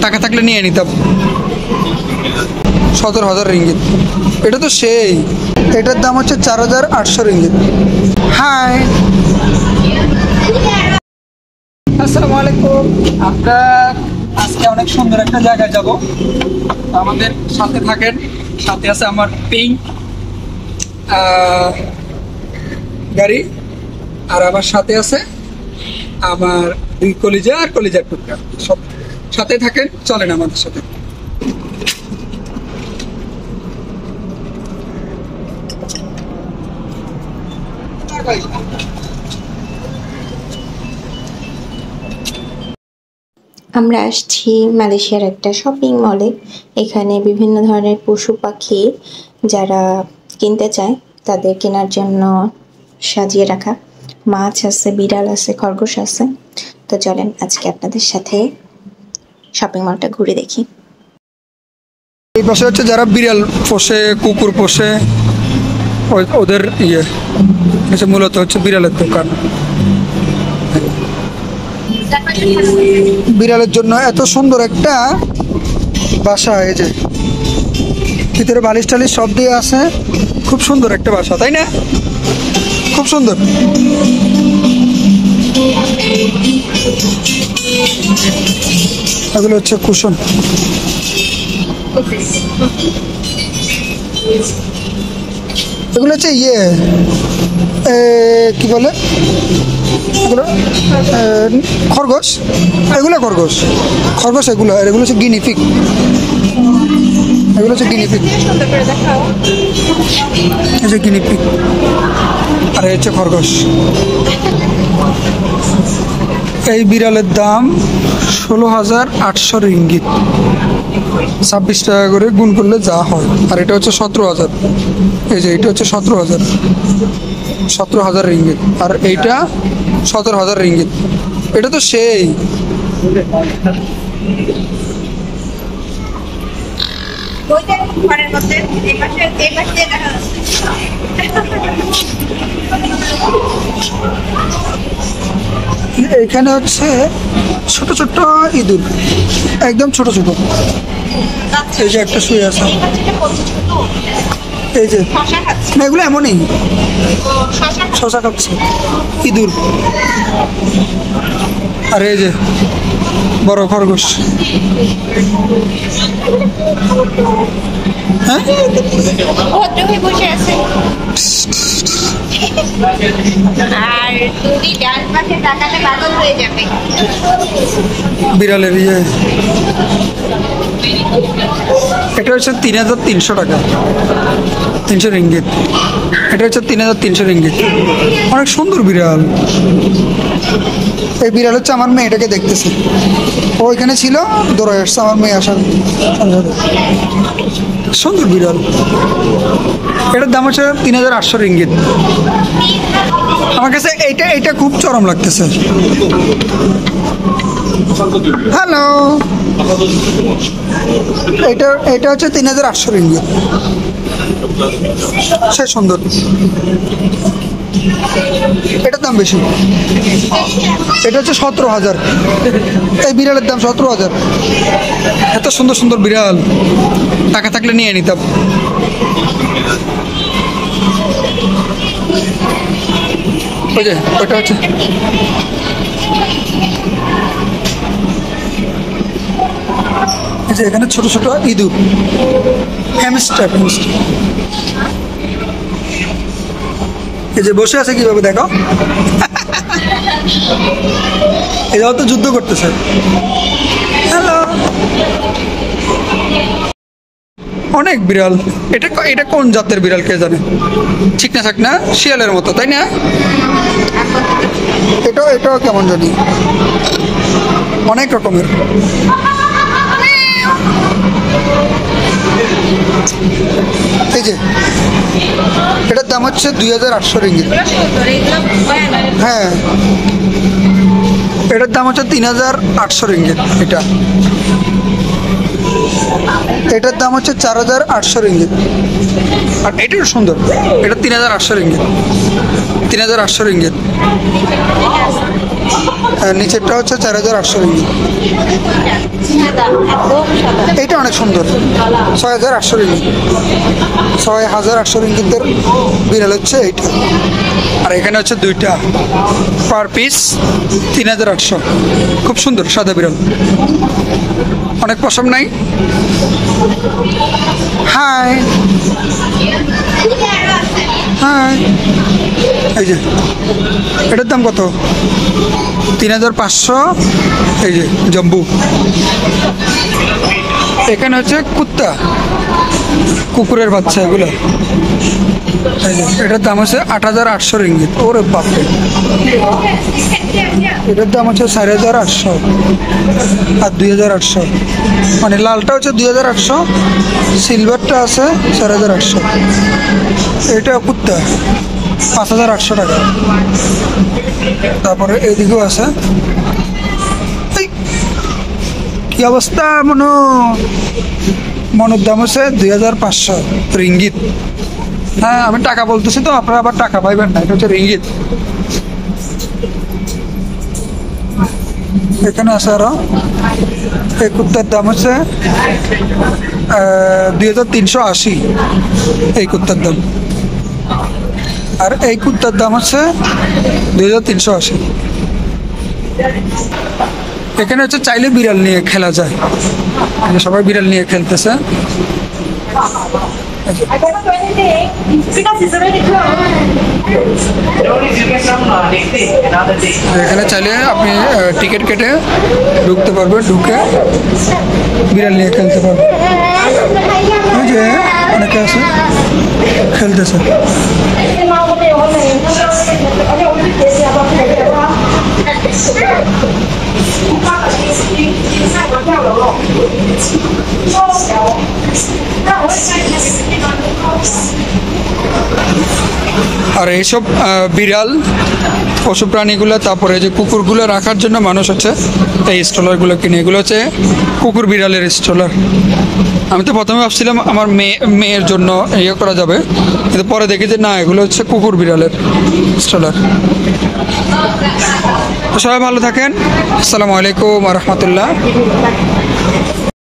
টাকা থাকলে নিয়ে নিতাম। 17,000 রিঙ্গিত। এটা তো সেই, এটার দাম হচ্ছে 4,800 রিঙ্গিত। হাই, আসসালামু আলাইকুম। আমরা আজকে অনেক সুন্দর একটা জায়গায় যাব, আমাদের সাথে থাকেন। সাথে আছে আমার পিঙ্ক গাড়ি, আর আমার সাথে আছে আমার দুই কলিজার টুকরা। সব সাথে থাকেন, চলেন আমাদের সাথে। আমরা আসছি মালয়েশিয়ার একটা শপিং মলে। এখানে বিভিন্ন ধরনের পশু পাখি যারা কিনতে চায় তাদের কেনার জন্য সাজিয়ে রাখা। মাছ আছে, বিড়াল আছে, খরগোশ আছে। তো চলেন আজকে আপনাদের সাথে শপিং মলটা ঘুরে দেখি। এই পাশে হচ্ছে যারা বিড়াল পোষে, কুকুর পোষে, ওদের মূলত হচ্ছে বিড়ালের দোকান। বিড়ালের জন্য এত সুন্দর একটা বাসা, এই যে ভিতরে বালিশ টালিশ সব দিয়ে আছে। খুব সুন্দর একটা বাসা, তাই না? খুব সুন্দর। এগুলো হচ্ছে কুশন। এগুলো হচ্ছে কি বলে এগুলো, খরগোশ। এগুলো খরগোশ, এগুলো হচ্ছে গিনিপিগ। এগুলো হচ্ছে গিনিপিগ, এই যে গিনিপিগ, আর হচ্ছে খরগোশ। এই বিড়ালের দাম 16,800 রিঙ্গিত। 26 টাকা করে গুণ করলে যা হয়। আর এটা হচ্ছে 17,000। এই যে এটা হচ্ছে 17,000 রিঙ্গিত। আর এইটা 17,000 রিঙ্গিত। এটা তো সেই। এখানে হচ্ছে ছোট ছোট ইঁদুর, একদম ছোট ছোট। এই যে একটা শুয়ে আছে, এই যে না, এগুলো এমনই শশা খাচ্ছে ইঁদুর। আর এই যে বড় খরগোশ। হ্যাঁ, বিড়ালের এটা হচ্ছে 3,300 টাকা, 300 রিঙ্গিত। এটা হচ্ছে 3,300 রিঙ্গিত। অনেক সুন্দর বিড়াল। এই বিড়াল হচ্ছে আমার মেয়েটাকে দেখতেছে, ও এখানে ছিল, দৌড়ে আসছে আমার মেয়ে আসার। সুন্দর বিড়াল। এটার দাম হচ্ছে 3,800 রিঙ্গিত। আমার কাছে এইটা খুব চরম লাগতেছে। হ্যালো, এটা হচ্ছে 3,800 রিঙ্গিত। সে সুন্দর। এটার দাম বেশি, এটা হচ্ছে 17,000। এই বিড়ালের দাম 17,000। এত সুন্দর সুন্দর বিড়াল, টাকা থাকলে নিয়ে নিতাম। ওই যে ওটা হচ্ছে এখানে ছোট ছোট ইঁদুর, হ্যামস্টার। এই যে বসে আছে কিভাবে দেখো, এরাও তো যুদ্ধ করতেছে। হ্যালো, অনেক বিড়াল। এটা কোন জাতের বিড়াল কে জানে? ঠিক না থাক না, শিয়ালের মতো, তাই না? এটাও কেমন জানি, অনেক রকমের। এই যে এটার দাম হচ্ছে 2,800 রিঙ্গিত। হ্যাঁ, এটার দাম হচ্ছে 3,800 রিঙ্গিত। এটার দাম হচ্ছে 4,800 রিঙ্গিত। আর এটাও সুন্দর, এটা 3,800 রিঙ্গিত। 3,800 রিঙ্গিত। নিচেরটা হচ্ছে 4800 রিঙ্গিত। এইটা অনেক সুন্দর, 6800 রিঙ্গিত। 6800 রিঙ্গিতের বিড়াল হচ্ছে এইটা। আর এখানে হচ্ছে দুইটা, পার পিস 3800। খুব সুন্দর সাদা বিড়াল, অনেক পশম নাই। হাই হাই, এই যে এটার দাম কত? 3500। এই যে জম্বু। এখানে হচ্ছে কুত্তা, কুকুরের বাচ্চা এগুলো। এই যে এটার দাম হচ্ছে 8800 রিঙ্গিত। ওরে বাপরে, এটার দাম হচ্ছে 4800 আর 2800। মানে লালটা হচ্ছে 2800, সিলভারটা আছে 4800। এটা কুত্তা 5800 টাকা। তারপরে এইদিকেও আছে। এই, কি অবস্থা মনের দাম হচ্ছে 2500 রিঙ্গিত। হ্যাঁ, আমি টাকা বলতেছি তো, আপনারা আবার টাকা পাইবেন না, এটা হচ্ছে রিঙ্গিত। এখানে আছে আরো। এই কুত্তার দাম হচ্ছে 2380, এই কুত্তার দাম। আর এই কুত্তার দাম হচ্ছে 2380। এখানে হচ্ছে চাইলে বিড়াল নিয়ে খেলা যায়, সবাই বিড়াল নিয়ে খেলতেছে। এখানে চাইলে আপনি টিকিট কেটে ঢুকতে পারবেন, ঢুকে বিড়াল নিয়ে খেলতে পারবেন। ওই যে অনেকে আছে খেলতেছে। আর এইসব বিড়াল পশু প্রাণীগুলো, তারপরে যে কুকুরগুলো রাখার জন্য মানুষ হচ্ছে এই স্ট্রলারগুলো কিনে। এগুলো হচ্ছে কুকুর বিড়ালের স্ট্রলার। আমি তো প্রথমে ভাবছিলাম আমার মেয়ের জন্য ইয়ে করা যাবে, কিন্তু পরে দেখি যে না, এগুলো হচ্ছে কুকুর বিড়ালের স্ট্রলার। তো সবাই ভালো থাকেন। আসসালামু আলাইকুম ওয়া রাহমাতুল্লাহ।